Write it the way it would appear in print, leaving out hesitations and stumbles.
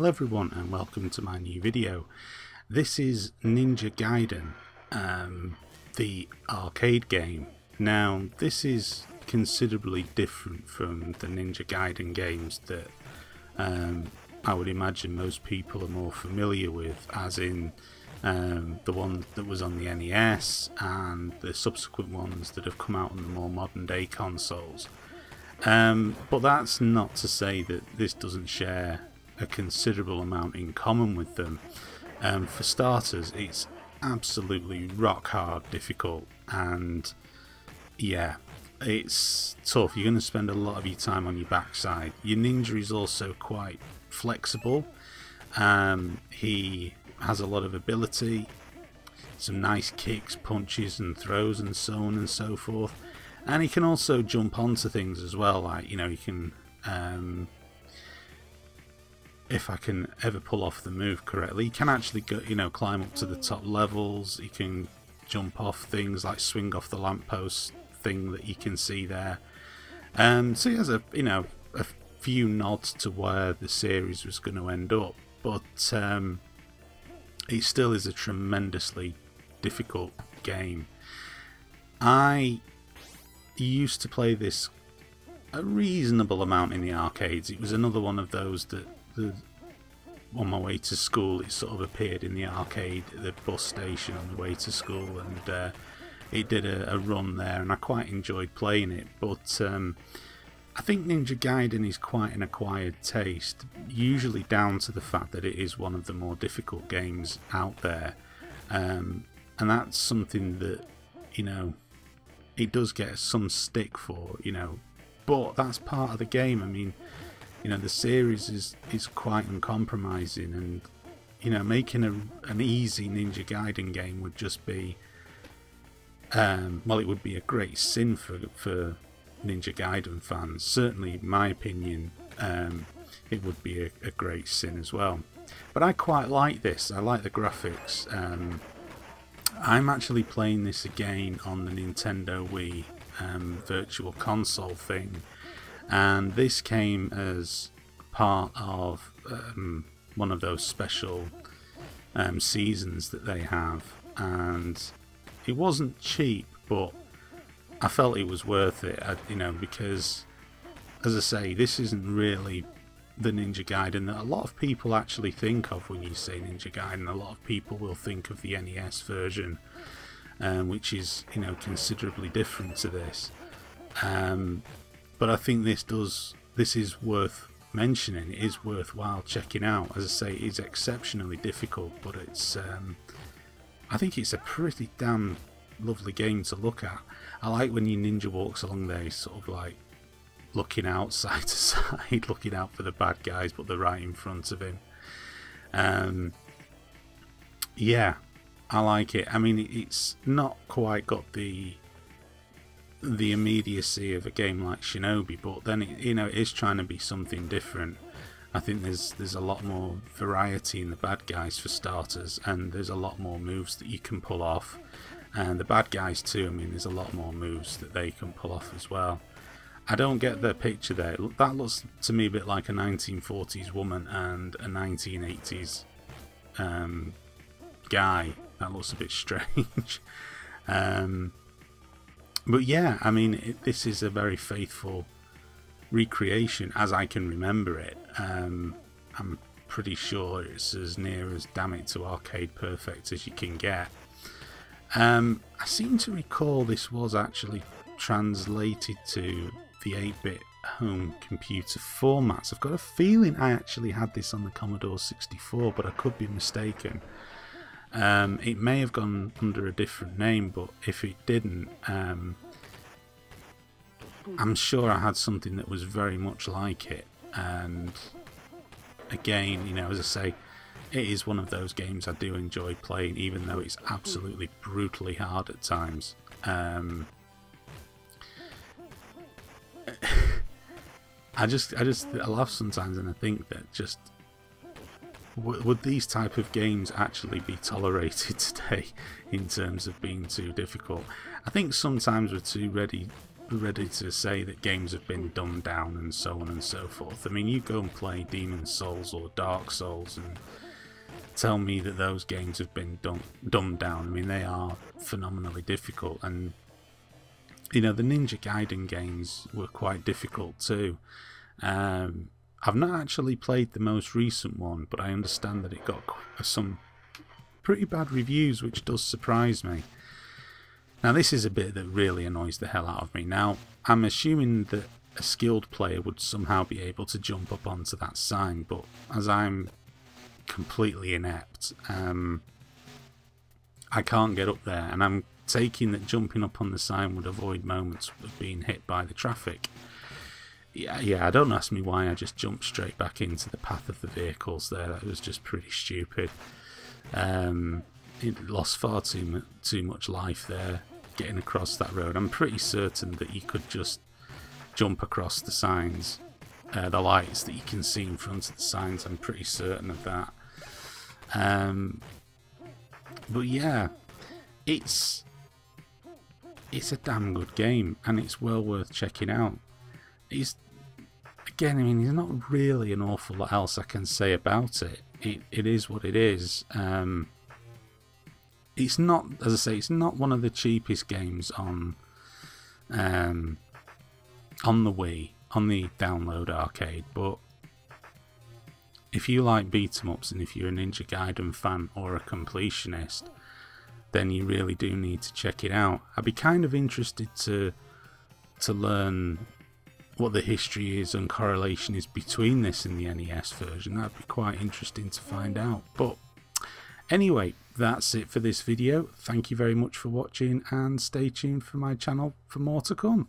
Hello everyone and welcome to my new video. This is Ninja Gaiden, the arcade game. Now this is considerably different from the Ninja Gaiden games that I would imagine most people are more familiar with, as in the one that was on the NES and the subsequent ones that have come out on the more modern day consoles. But that's not to say that this doesn't share a considerable amount in common with them. For starters, it's absolutely rock hard difficult, and yeah, it's tough. You're going to spend a lot of your time on your backside. Your ninja is also quite flexible. He has a lot of ability, some nice kicks, punches and throws and so on and so forth. And he can also jump onto things as well, like, you know, he can, if I can ever pull off the move correctly, he can actually go, you know, climb up to the top levels. He can jump off things, like swing off the lamppost thing that you can see there. So he has a, you know, a few nods to where the series was going to end up, but it still is a tremendously difficult game. I used to play this a reasonable amount in the arcades. It was another one of those that on my way to school it sort of appeared in the arcade at the bus station on the way to school, and it did a run there, and I quite enjoyed playing it. But I think Ninja Gaiden is quite an acquired taste, usually down to the fact that it is one of the more difficult games out there, and that's something that, you know, it does get some stick for, you know, but that's part of the game. I mean, you know, the series is quite uncompromising, and, you know, making an easy Ninja Gaiden game would just be, well, it would be a great sin for Ninja Gaiden fans. Certainly, in my opinion, it would be a great sin as well. But I quite like this. I like the graphics. I'm actually playing this again on the Nintendo Wii Virtual Console thing, and this came as part of one of those special seasons that they have, and it wasn't cheap, but I felt it was worth it, you know, because, as I say, this isn't really the Ninja Gaiden that a lot of people actually think of when you say Ninja Gaiden. A lot of people will think of the NES version, which is, you know, considerably different to this. But I think this is worth mentioning. It is worthwhile checking out. As I say, it is exceptionally difficult, but it's I think it's a pretty damn lovely game to look at. I like when your ninja walks along there, he's sort of like looking out side to side, looking out for the bad guys, but they're right in front of him. Yeah, I like it. I mean, it's not quite got the immediacy of a game like Shinobi, but then it, you know, it is trying to be something different. I think there's a lot more variety in the bad guys for starters, and there's a lot more moves that you can pull off. And the bad guys too, I mean, there's a lot more moves that they can pull off as well. I don't get the picture there. That looks to me a bit like a 1940s woman and a 1980s guy. That looks a bit strange. But yeah, I mean, this is a very faithful recreation as I can remember it. I'm pretty sure it's as near as damn it to arcade perfect as you can get. I seem to recall this was actually translated to the 8-bit home computer formats. I've got a feeling I actually had this on the Commodore 64, but I could be mistaken. It may have gone under a different name, but if it didn't, I'm sure I had something that was very much like it. And again, you know, as I say, it is one of those games I do enjoy playing, even though it's absolutely brutally hard at times. I laugh sometimes, and I think that just would these type of games actually be tolerated today in terms of being too difficult? I think sometimes we're too ready ready to say that games have been dumbed down and so on and so forth. I mean, you go and play Demon's Souls or Dark Souls and tell me that those games have been dumbed down. I mean, they are phenomenally difficult, and you know, the Ninja Gaiden games were quite difficult too. I've not actually played the most recent one, but I understand that it got some pretty bad reviews, which does surprise me. Now, this is a bit that really annoys the hell out of me. Now, I'm assuming that a skilled player would somehow be able to jump up onto that sign, but as I'm completely inept, I can't get up there, and I'm taking that jumping up on the sign would avoid moments of being hit by the traffic. Yeah, don't ask me why I just jumped straight back into the path of the vehicles there. That was just pretty stupid. It lost far too much life there, getting across that road. I'm pretty certain that you could just jump across the signs, the lights that you can see in front of the signs. I'm pretty certain of that. But yeah, it's a damn good game, and it's well worth checking out. Again, I mean, there's not really an awful lot else I can say about it. It is what it is. It's not, as I say, it's not one of the cheapest games on the Wii, on the download arcade, but if you like beat-em-ups and if you're a Ninja Gaiden fan or a completionist, then you really do need to check it out. I'd be kind of interested to learn what the history is and correlation is between this and the NES version. That'd be quite interesting to find out. But anyway, that's it for this video. Thank you very much for watching, and stay tuned for my channel for more to come.